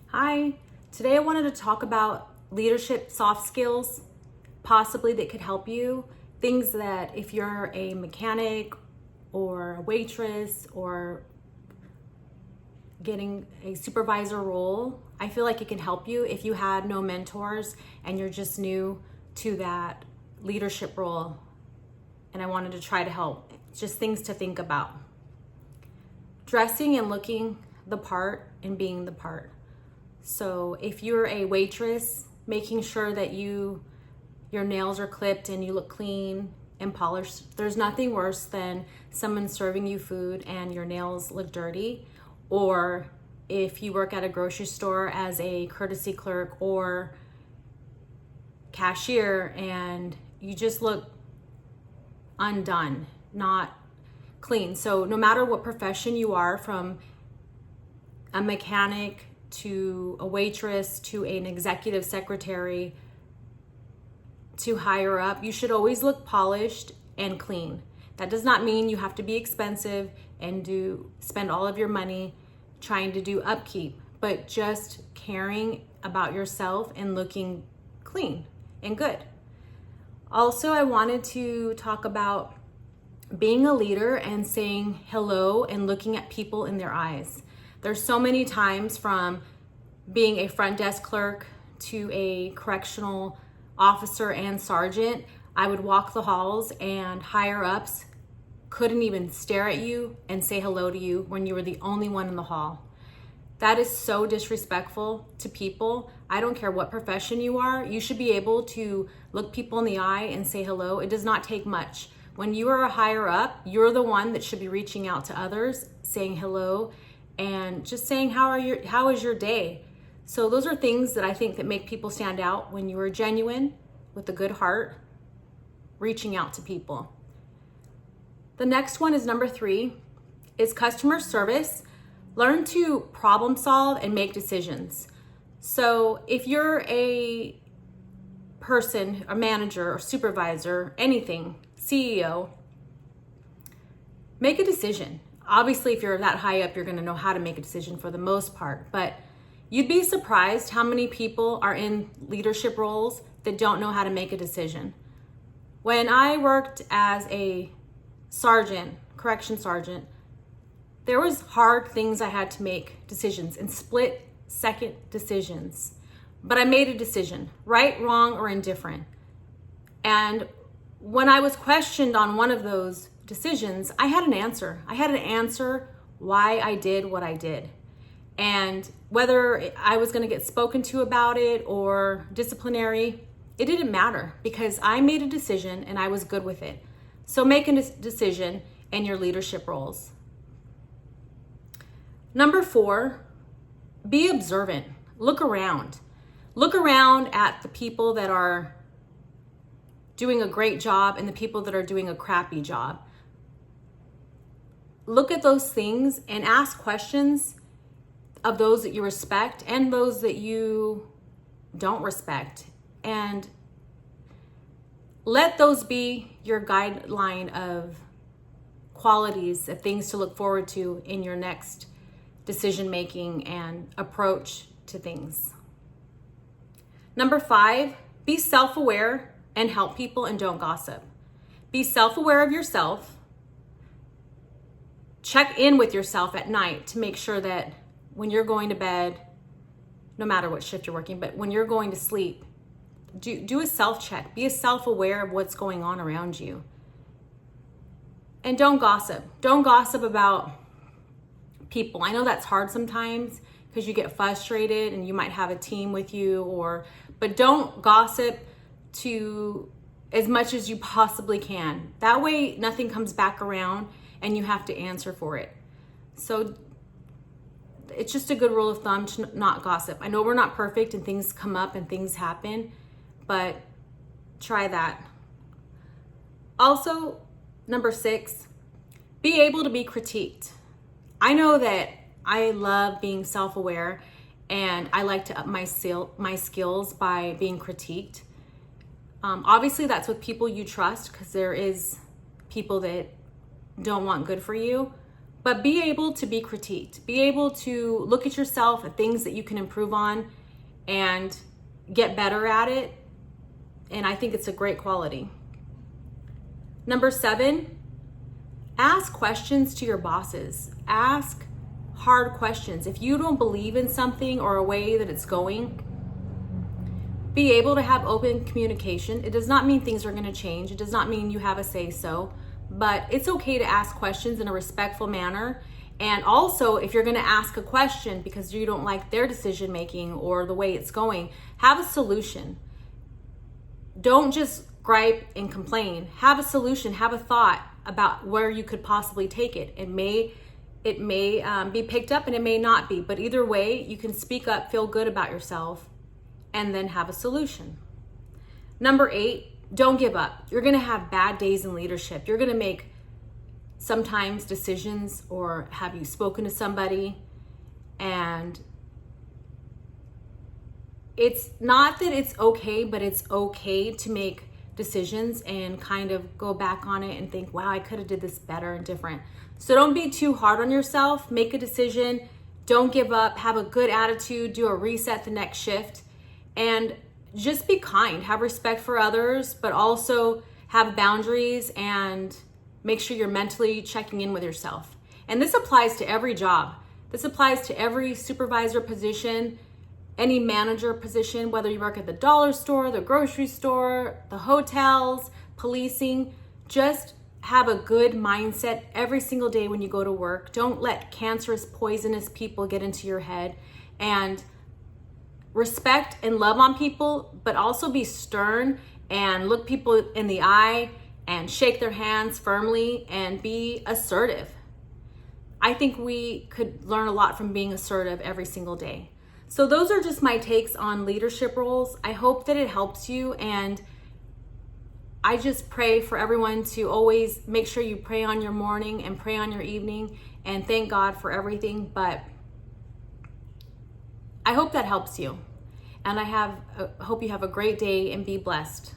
Hi, today I wanted to talk about leadership soft skills, possibly that could help you. Things that if you're a mechanic or a waitress or getting a supervisor role, I feel like it can help you if you had no mentors and you're just new to that leadership role. And I wanted to try to help. Just things to think about. Dressing and looking the part and being the part. So if you're a waitress, making sure that your nails are clipped and you look clean and polished. There's nothing worse than someone serving you food and your nails look dirty. Or if you work at a grocery store as a courtesy clerk or cashier and you just look undone, not clean. So no matter what profession you are, from a mechanic to a waitress to an executive secretary to higher up, you should always look polished and clean. That does not mean you have to be expensive and spend all of your money trying to do upkeep, but just caring about yourself and looking clean and good. Also, I wanted to talk about being a leader and saying hello and looking at people in their eyes. There's so many times, from being a front desk clerk to a correctional officer and sergeant, I would walk the halls and higher ups couldn't even stare at you and say hello to you when you were the only one in the hall. That is so disrespectful to people. I don't care what profession you are. You should be able to look people in the eye and say hello. It does not take much. When you are a higher up, you're the one that should be reaching out to others, saying hello, and just saying, how is your day? So those are things that I think that make people stand out when you are genuine, with a good heart, reaching out to people. The next one is number 3, is customer service. Learn to problem solve and make decisions. So if you're a person, a manager or supervisor, anything, CEO, make a decision. Obviously, if you're that high up, you're going to know how to make a decision for the most part, but you'd be surprised how many people are in leadership roles that don't know how to make a decision. When I worked as a sergeant, correction sergeant, there was hard things I had to make decisions and split-second decisions. But I made a decision, right, wrong, or indifferent. And when I was questioned on one of those decisions, I had an answer. I had an answer why I did what I did. And whether I was going to get spoken to about it or disciplinary, it didn't matter, because I made a decision and I was good with it. So make a decision in your leadership roles. Number 4, be observant. Look around. Look around at the people that are doing a great job and the people that are doing a crappy job. Look at those things and ask questions of those that you respect and those that you don't respect. And let those be your guideline of qualities, of things to look forward to in your next decision making and approach to things. Number 5, be self-aware and help people and don't gossip. Be self-aware of yourself. Check in with yourself at night to make sure that when you're going to bed, no matter what shift you're working, but when you're going to sleep, do a self-check. Be self-aware of what's going on around you. And don't gossip. Don't gossip about people. I know that's hard sometimes because you get frustrated and you might have a team with you, but don't gossip to as much as you possibly can. That way nothing comes back around and you have to answer for it. So it's just a good rule of thumb to not gossip. I know we're not perfect and things come up and things happen, but try that. Also, number 6, be able to be critiqued. I know that I love being self-aware and I like to up my skills by being critiqued. Obviously, that's with people you trust, because there is people that don't want good for you. but be able to be critiqued, be able to look at yourself at things that you can improve on and get better at it. And I think it's a great quality. Number 7, ask questions to your bosses. Ask hard questions. If you don't believe in something or a way that it's going, be able to have open communication. It does not mean things are going to change. It does not mean you have a say so, but it's okay to ask questions in a respectful manner. And also, if you're going to ask a question because you don't like their decision making or the way it's going, have a solution. Don't just gripe and complain. Have a solution, have a thought about where you could possibly take it. It may be picked up and it may not be, but either way, you can speak up, feel good about yourself, and then have a solution. Number 8, don't give up. You're gonna have bad days in leadership. You're gonna make sometimes decisions, or have you spoken to somebody, and it's not that it's okay, but it's okay to make decisions and kind of go back on it and think, wow, I could have did this better and different. So don't be too hard on yourself. Make a decision. Don't give up. Have a good attitude. Do a reset the next shift. And just be kind. Have respect for others, but also have boundaries and make sure you're mentally checking in with yourself. And this applies to every job. This applies to every supervisor position, any manager position, whether you work at the dollar store, the grocery store, the hotels, policing. Just have a good mindset every single day when you go to work. Don't let cancerous, poisonous people get into your head. And respect and love on people, but also be stern and look people in the eye and shake their hands firmly and be assertive. I think we could learn a lot from being assertive every single day. So those are just my takes on leadership roles. I hope that it helps you, and I just pray for everyone to always make sure you pray on your morning and pray on your evening and thank God for everything. But I hope that helps you. And I hope you have a great day and be blessed.